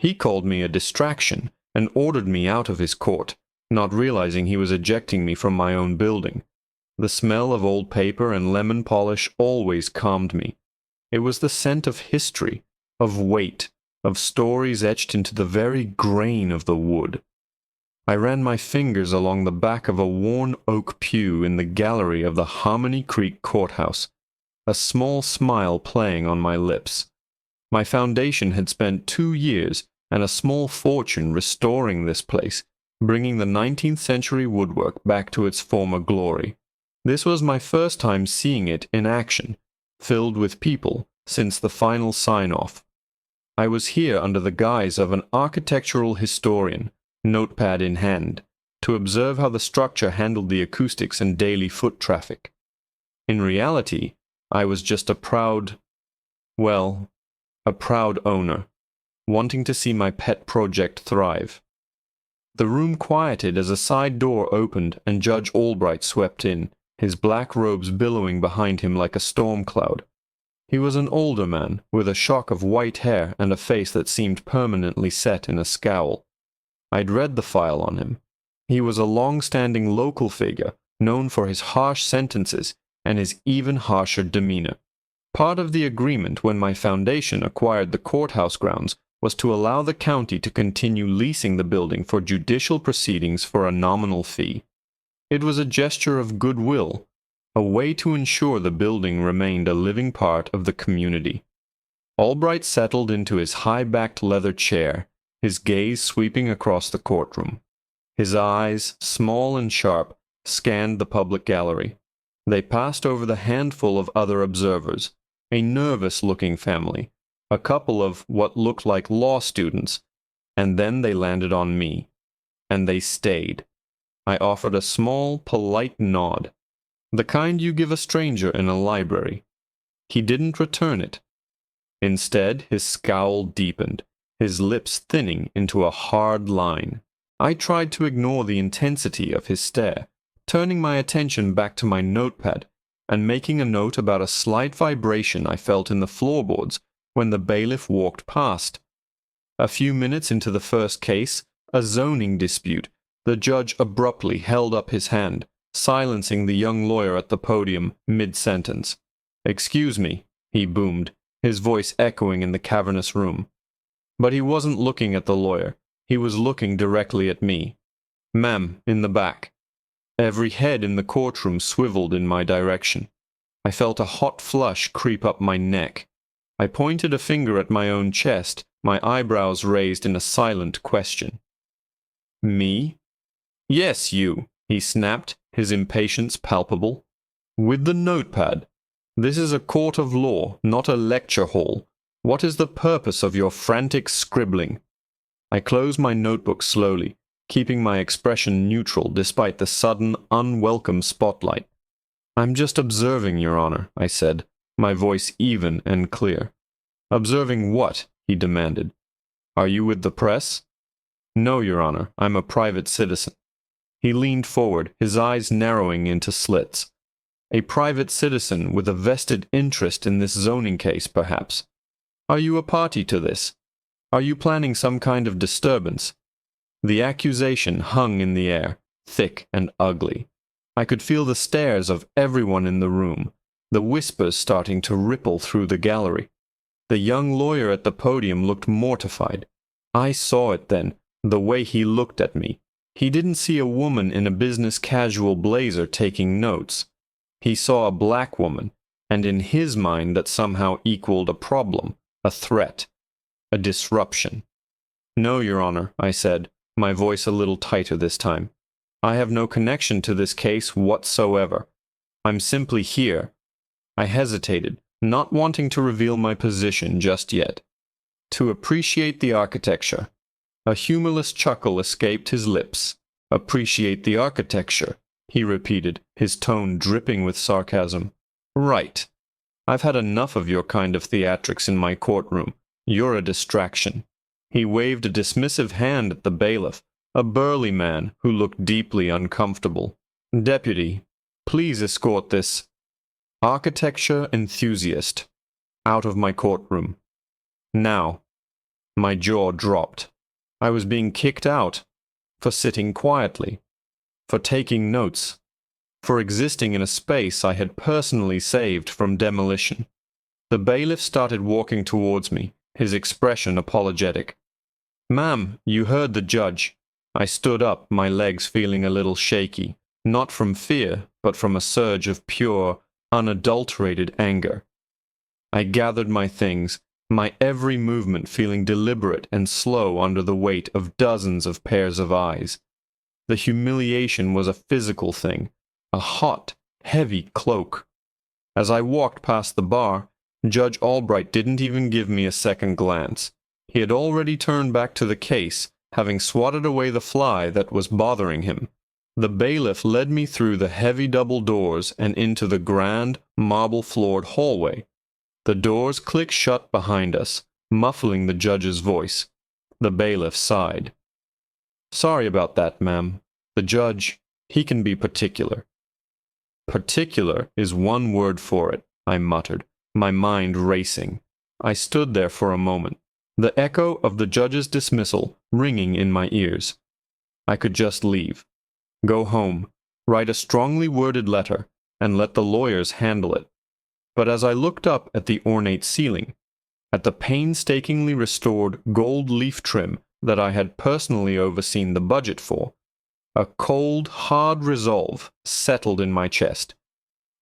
He called me a distraction and ordered me out of his court, not realizing he was ejecting me from my own building. The smell of old paper and lemon polish always calmed me. It was the scent of history, of weight, of stories etched into the very grain of the wood. I ran my fingers along the back of a worn oak pew in the gallery of the Harmony Creek Courthouse, a small smile playing on my lips. My foundation had spent 2 years and a small fortune restoring this place, bringing the 19th century woodwork back to its former glory. This was my first time seeing it in action, filled with people, since the final sign-off. I was here under the guise of an architectural historian, notepad in hand, to observe how the structure handled the acoustics and daily foot traffic. In reality, I was just a proud owner, wanting to see my pet project thrive. The room quieted as a side door opened and Judge Albright swept in, his black robes billowing behind him like a storm cloud. He was an older man, with a shock of white hair and a face that seemed permanently set in a scowl. I'd read the file on him. He was a long-standing local figure, known for his harsh sentences and his even harsher demeanor. Part of the agreement when my foundation acquired the courthouse grounds was to allow the county to continue leasing the building for judicial proceedings for a nominal fee. It was a gesture of goodwill, a way to ensure the building remained a living part of the community. Albright settled into his high-backed leather chair, his gaze sweeping across the courtroom. His eyes, small and sharp, scanned the public gallery. They passed over the handful of other observers, a nervous-looking family, a couple of what looked like law students, and then they landed on me. And they stayed. I offered a small, polite nod, the kind you give a stranger in a library. He didn't return it. Instead, his scowl deepened, his lips thinning into a hard line. I tried to ignore the intensity of his stare, turning my attention back to my notepad and making a note about a slight vibration I felt in the floorboards when the bailiff walked past. A few minutes into the first case, a zoning dispute, the judge abruptly held up his hand, silencing the young lawyer at the podium mid-sentence. "Excuse me," he boomed, his voice echoing in the cavernous room. But he wasn't looking at the lawyer. He was looking directly at me. "Ma'am, in the back." Every head in the courtroom swiveled in my direction. I felt a hot flush creep up my neck. I pointed a finger at my own chest, my eyebrows raised in a silent question. "Me?" "Yes, you," he snapped, his impatience palpable. "With the notepad. This is a court of law, not a lecture hall. What is the purpose of your frantic scribbling?" I closed my notebook slowly, keeping my expression neutral despite the sudden, unwelcome spotlight. "I'm just observing, Your Honor," I said, my voice even and clear. "Observing what?" he demanded. "Are you with the press?" "No, Your Honor, I'm a private citizen." He leaned forward, his eyes narrowing into slits. "A private citizen with a vested interest in this zoning case, perhaps. Are you a party to this? Are you planning some kind of disturbance?" The accusation hung in the air, thick and ugly. I could feel the stares of everyone in the room, the whispers starting to ripple through the gallery. The young lawyer at the podium looked mortified. I saw it then, the way he looked at me. He didn't see a woman in a business-casual blazer taking notes. He saw a black woman, and in his mind that somehow equaled a problem, a threat, a disruption. "No, Your Honor," I said, my voice a little tighter this time. "I have no connection to this case whatsoever. I'm simply here." I hesitated, not wanting to reveal my position just yet. "To appreciate the architecture." A humorless chuckle escaped his lips. "Appreciate the architecture," he repeated, his tone dripping with sarcasm. "Right. I've had enough of your kind of theatrics in my courtroom. You're a distraction." He waved a dismissive hand at the bailiff, a burly man who looked deeply uncomfortable. "Deputy, please escort this architecture enthusiast out of my courtroom. Now." My jaw dropped. I was being kicked out for sitting quietly, for taking notes, for existing in a space I had personally saved from demolition. The bailiff started walking towards me, his expression apologetic. "Ma'am, you heard the judge." I stood up, my legs feeling a little shaky, not from fear, but from a surge of pure, unadulterated anger. I gathered my things, my every movement feeling deliberate and slow under the weight of dozens of pairs of eyes. The humiliation was a physical thing, a hot, heavy cloak. As I walked past the bar, Judge Albright didn't even give me a second glance. He had already turned back to the case, having swatted away the fly that was bothering him. The bailiff led me through the heavy double doors and into the grand, marble-floored hallway. The doors clicked shut behind us, muffling the judge's voice. The bailiff sighed. "Sorry about that, ma'am. The judge, he can be particular." "Particular is one word for it," I muttered, my mind racing. I stood there for a moment, the echo of the judge's dismissal ringing in my ears. I could just leave, go home, write a strongly worded letter, and let the lawyers handle it. But as I looked up at the ornate ceiling, at the painstakingly restored gold leaf trim that I had personally overseen the budget for, a cold, hard resolve settled in my chest.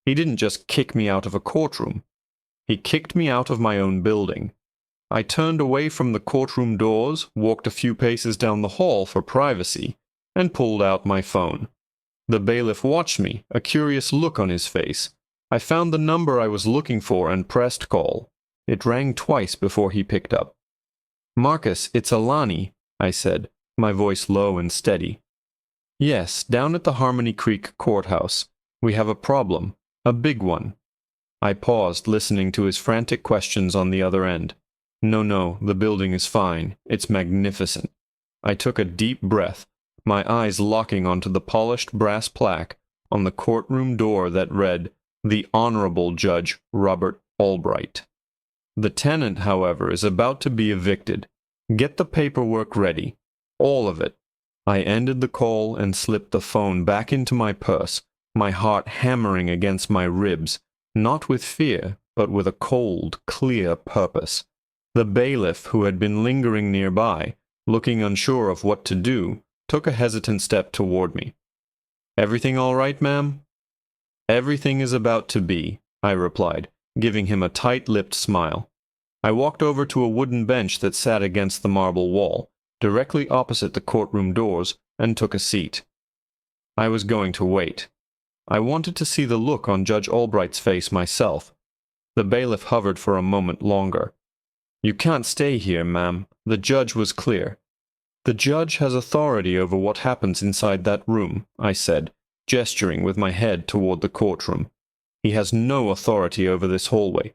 He didn't just kick me out of a courtroom. He kicked me out of my own building. I turned away from the courtroom doors, walked a few paces down the hall for privacy, and pulled out my phone. The bailiff watched me, a curious look on his face. I found the number I was looking for and pressed call. It rang twice before he picked up. "Marcus, it's Alani," I said, my voice low and steady. "Yes, down at the Harmony Creek courthouse. We have a problem, a big one." I paused, listening to his frantic questions on the other end. No, the building is fine. It's magnificent." I took a deep breath, my eyes locking onto the polished brass plaque on the courtroom door that read, "The Honorable Judge Robert Albright." "The tenant, however, is about to be evicted. Get the paperwork ready. All of it." I ended the call and slipped the phone back into my purse, my heart hammering against my ribs, not with fear, but with a cold, clear purpose. The bailiff, who had been lingering nearby, looking unsure of what to do, took a hesitant step toward me. "Everything all right, ma'am?" "Everything is about to be," I replied, giving him a tight-lipped smile. I walked over to a wooden bench that sat against the marble wall, directly opposite the courtroom doors, and took a seat. I was going to wait. I wanted to see the look on Judge Albright's face myself. The bailiff hovered for a moment longer. "You can't stay here, ma'am." The judge was clear. "The judge has authority over what happens inside that room," I said, gesturing with my head toward the courtroom. "He has no authority over this hallway.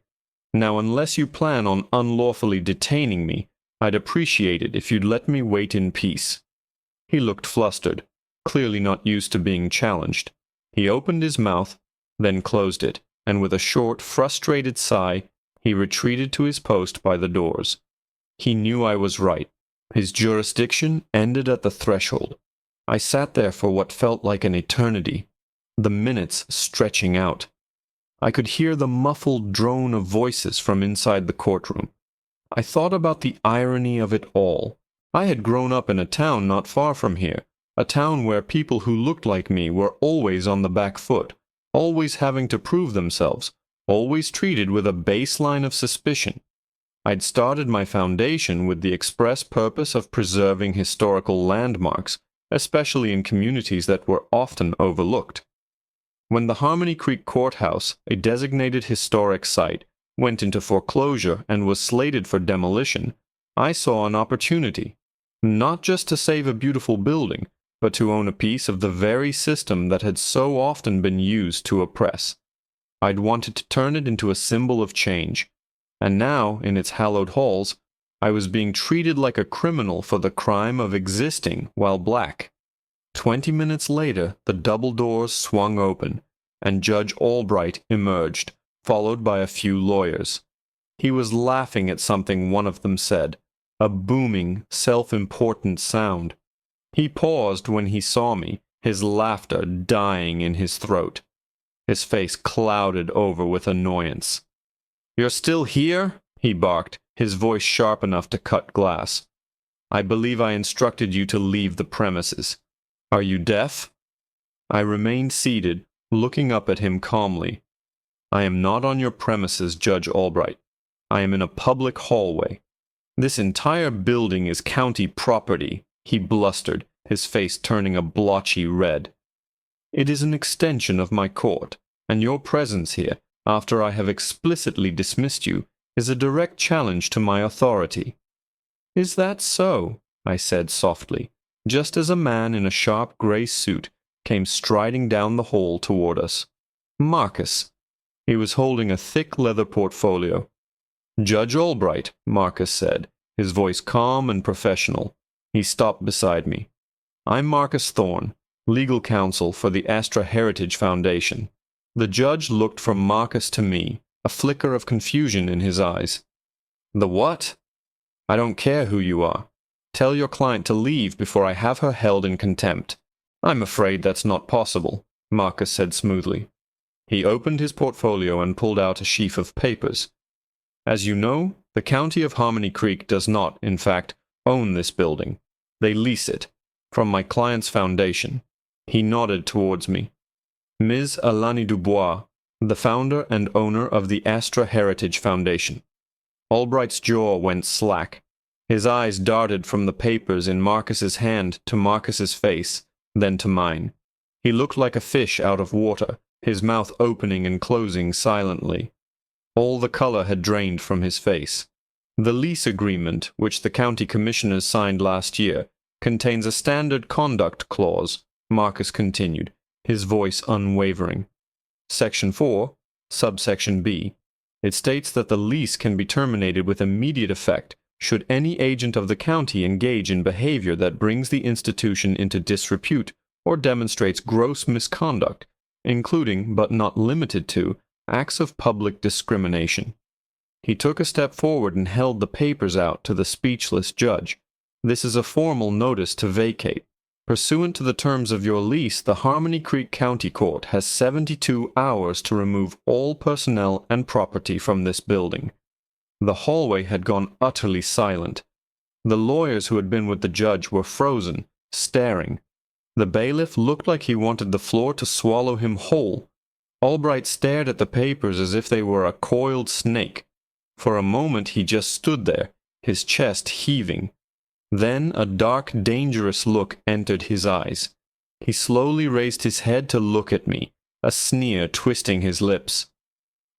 Now, unless you plan on unlawfully detaining me, I'd appreciate it if you'd let me wait in peace." He looked flustered, clearly not used to being challenged. He opened his mouth, then closed it, and with a short, frustrated sigh, he retreated to his post by the doors. He knew I was right. His jurisdiction ended at the threshold. I sat there for what felt like an eternity, the minutes stretching out. I could hear the muffled drone of voices from inside the courtroom. I thought about the irony of it all. I had grown up in a town not far from here, a town where people who looked like me were always on the back foot, always having to prove themselves, always treated with a baseline of suspicion. I'd started my foundation with the express purpose of preserving historical landmarks, especially in communities that were often overlooked. When the Harmony Creek Courthouse, a designated historic site, went into foreclosure and was slated for demolition, I saw an opportunity, not just to save a beautiful building, but to own a piece of the very system that had so often been used to oppress. I'd wanted to turn it into a symbol of change, and now, in its hallowed halls, I was being treated like a criminal for the crime of existing while black. 20 minutes later, the double doors swung open, and Judge Albright emerged, followed by a few lawyers. He was laughing at something one of them said. a booming, self-important sound. He paused when he saw me, his laughter dying in his throat. His face clouded over with annoyance. "You're still here?" he barked, his voice sharp enough to cut glass. "I believe I instructed you to leave the premises. Are you deaf?" I remained seated, looking up at him calmly. "I am not on your premises, Judge Albright. I am in a public hallway. This entire building is county property," he blustered, his face turning a blotchy red. "It is an extension of my court, and your presence here, after I have explicitly dismissed you, is a direct challenge to my authority." "Is that so?" I said softly, just as a man in a sharp gray suit came striding down the hall toward us. "Marcus." He was holding a thick leather portfolio. "Judge Albright," Marcus said, his voice calm and professional. He stopped beside me. "I'm Marcus Thorne, legal counsel for the Astra Heritage Foundation." The judge looked from Marcus to me, a flicker of confusion in his eyes. "The what?" "I don't care who you are. Tell your client to leave before I have her held in contempt." "I'm afraid that's not possible," Marcus said smoothly. He opened his portfolio and pulled out a sheaf of papers. "As you know, the county of Harmony Creek does not, in fact, own this building. They lease it, from my client's foundation." He nodded towards me. "Ms. Alani Dubois, the founder and owner of the Astra Heritage Foundation." Albright's jaw went slack. His eyes darted from the papers in Marcus's hand to Marcus's face, then to mine. He looked like a fish out of water, his mouth opening and closing silently. All the color had drained from his face. "The lease agreement, which the county commissioners signed last year, contains a standard conduct clause," Marcus continued, his voice unwavering. "Section 4, subsection B. It states that the lease can be terminated with immediate effect should any agent of the county engage in behavior that brings the institution into disrepute or demonstrates gross misconduct, including, but not limited to, acts of public discrimination." He took a step forward and held the papers out to the speechless judge. "This is a formal notice to vacate. Pursuant to the terms of your lease, the Harmony Creek County Court has 72 hours to remove all personnel and property from this building." The hallway had gone utterly silent. The lawyers who had been with the judge were frozen, staring. The bailiff looked like he wanted the floor to swallow him whole. Albright stared at the papers as if they were a coiled snake. For a moment he just stood there, his chest heaving. Then a dark, dangerous look entered his eyes. He slowly raised his head to look at me, a sneer twisting his lips.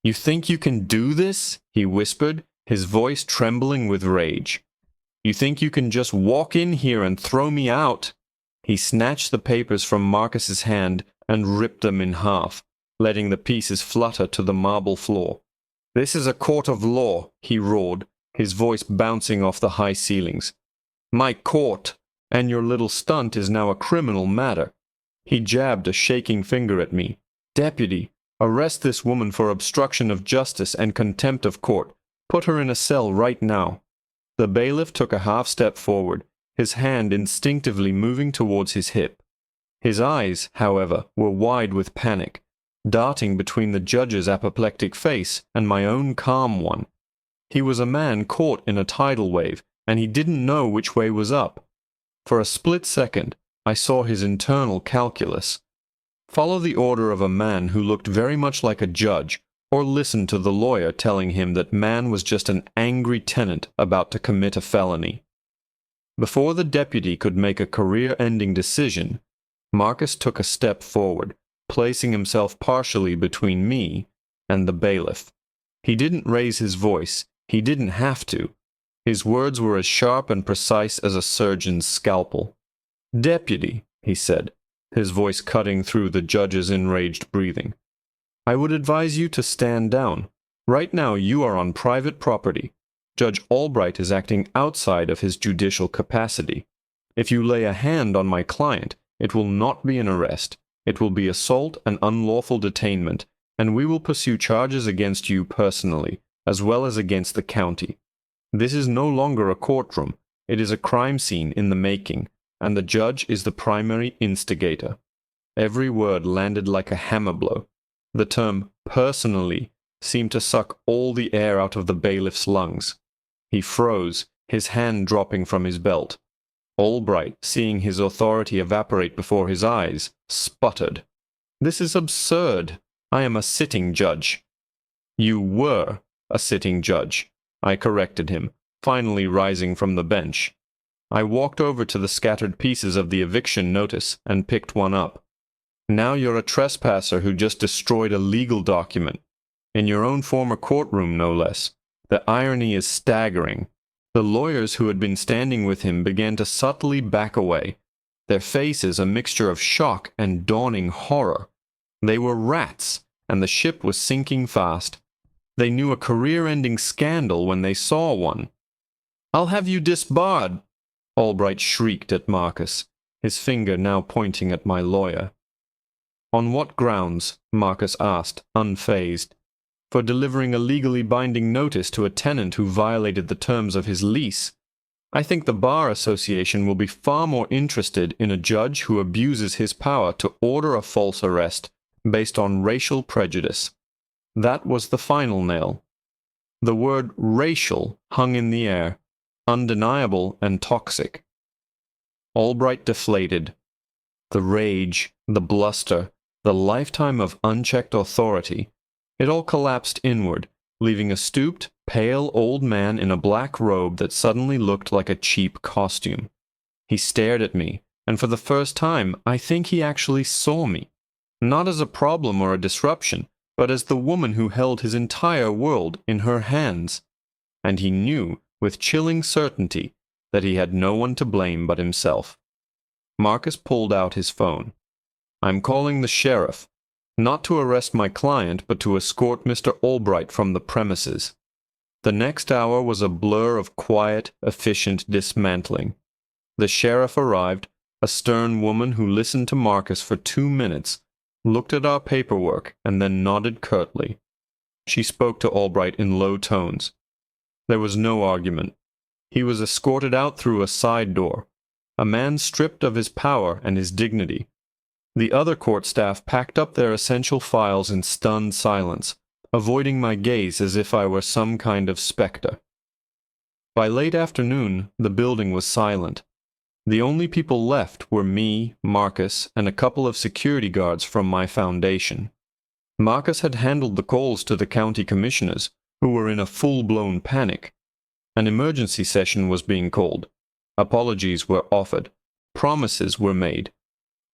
"You think you can do this?" he whispered, his voice trembling with rage. "You think you can just walk in here and throw me out?" He snatched the papers from Marcus's hand and ripped them in half, letting the pieces flutter to the marble floor. "This is a court of law," he roared, his voice bouncing off the high ceilings. "My court, and your little stunt is now a criminal matter." He jabbed a shaking finger at me. "Deputy, arrest this woman for obstruction of justice and contempt of court. Put her in a cell right now." The bailiff took a half step forward, his hand instinctively moving towards his hip. His eyes, however, were wide with panic, darting between the judge's apoplectic face and my own calm one. He was a man caught in a tidal wave, and he didn't know which way was up. For a split second, I saw his internal calculus. Follow the order of a man who looked very much like a judge, or listen to the lawyer telling him that man was just an angry tenant about to commit a felony. Before the deputy could make a career-ending decision, Marcus took a step forward, placing himself partially between me and the bailiff. He didn't raise his voice. He didn't have to. His words were as sharp and precise as a surgeon's scalpel. "Deputy," he said, his voice cutting through the judge's enraged breathing, "I would advise you to stand down. Right now you are on private property. Judge Albright is acting outside of his judicial capacity. If you lay a hand on my client, it will not be an arrest. It will be assault and unlawful detainment, and we will pursue charges against you personally, as well as against the county. This is no longer a courtroom. It is a crime scene in the making, and the judge is the primary instigator. Every word landed like a hammer blow. The term personally seemed to suck all the air out of the bailiff's lungs. He froze, his hand dropping from his belt. Albright, seeing his authority evaporate before his eyes, sputtered. "This is absurd. I am a sitting judge." "You were a sitting judge," I corrected him, finally rising from the bench. I walked over to the scattered pieces of the eviction notice and picked one up. "Now you're a trespasser who just destroyed a legal document. In your own former courtroom, no less. The irony is staggering." The lawyers who had been standing with him began to subtly back away, their faces a mixture of shock and dawning horror. They were rats, and the ship was sinking fast. They knew a career-ending scandal when they saw one. "I'll have you disbarred," Albright shrieked at Marcus, his finger now pointing at my lawyer. "On what grounds?" Marcus asked, unfazed. "For delivering a legally binding notice to a tenant who violated the terms of his lease. I think the Bar Association will be far more interested in a judge who abuses his power to order a false arrest based on racial prejudice." That was the final nail. The word racial hung in the air, undeniable and toxic. Albright deflated. The rage, the bluster, the lifetime of unchecked authority, it all collapsed inward, leaving a stooped, pale old man in a black robe that suddenly looked like a cheap costume. He stared at me, and for the first time I think he actually saw me, not as a problem or a disruption, but as the woman who held his entire world in her hands. And he knew, with chilling certainty, that he had no one to blame but himself. Marcus pulled out his phone. "I'm calling the sheriff, not to arrest my client, but to escort Mr. Albright from the premises." The next hour was a blur of quiet, efficient dismantling. The sheriff arrived, a stern woman who listened to Marcus for 2 minutes, looked at our paperwork, and then nodded curtly. She spoke to Albright in low tones. There was no argument. He was escorted out through a side door, a man stripped of his power and his dignity. The other court staff packed up their essential files in stunned silence, avoiding my gaze as if I were some kind of specter. By late afternoon, the building was silent. The only people left were me, Marcus, and a couple of security guards from my foundation. Marcus had handled the calls to the county commissioners, who were in a full-blown panic. An emergency session was being called. Apologies were offered. Promises were made.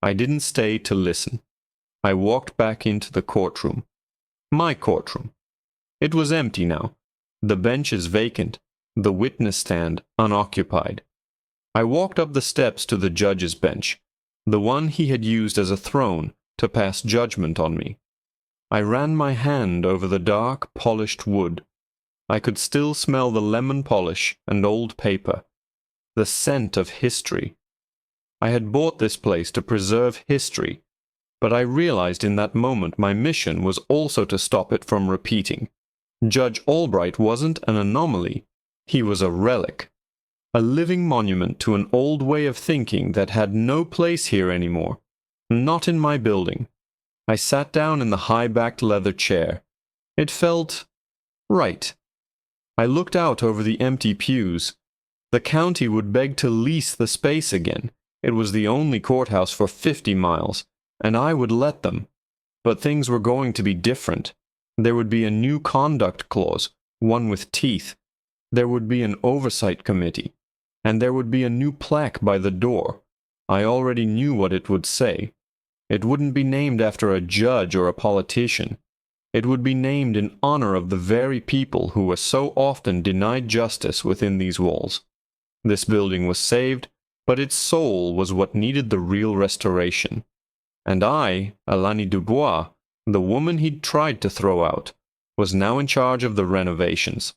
I didn't stay to listen. I walked back into the courtroom. My courtroom. It was empty now. The benches vacant, the witness stand unoccupied. I walked up the steps to the judge's bench, the one he had used as a throne to pass judgment on me. I ran my hand over the dark, polished wood. I could still smell the lemon polish and old paper, the scent of history. I had bought this place to preserve history, but I realized in that moment my mission was also to stop it from repeating. Judge Albright wasn't an anomaly. He was a relic. A living monument to an old way of thinking that had no place here anymore. Not in my building. I sat down in the high-backed leather chair. It felt right. I looked out over the empty pews. The county would beg to lease the space again. It was the only courthouse for 50 miles, and I would let them. But things were going to be different. There would be a new conduct clause, one with teeth. There would be an oversight committee. And there would be a new plaque by the door. I already knew what it would say. It wouldn't be named after a judge or a politician. It would be named in honor of the very people who were so often denied justice within these walls. This building was saved, but its soul was what needed the real restoration. And I, Alani Dubois, the woman he'd tried to throw out, was now in charge of the renovations.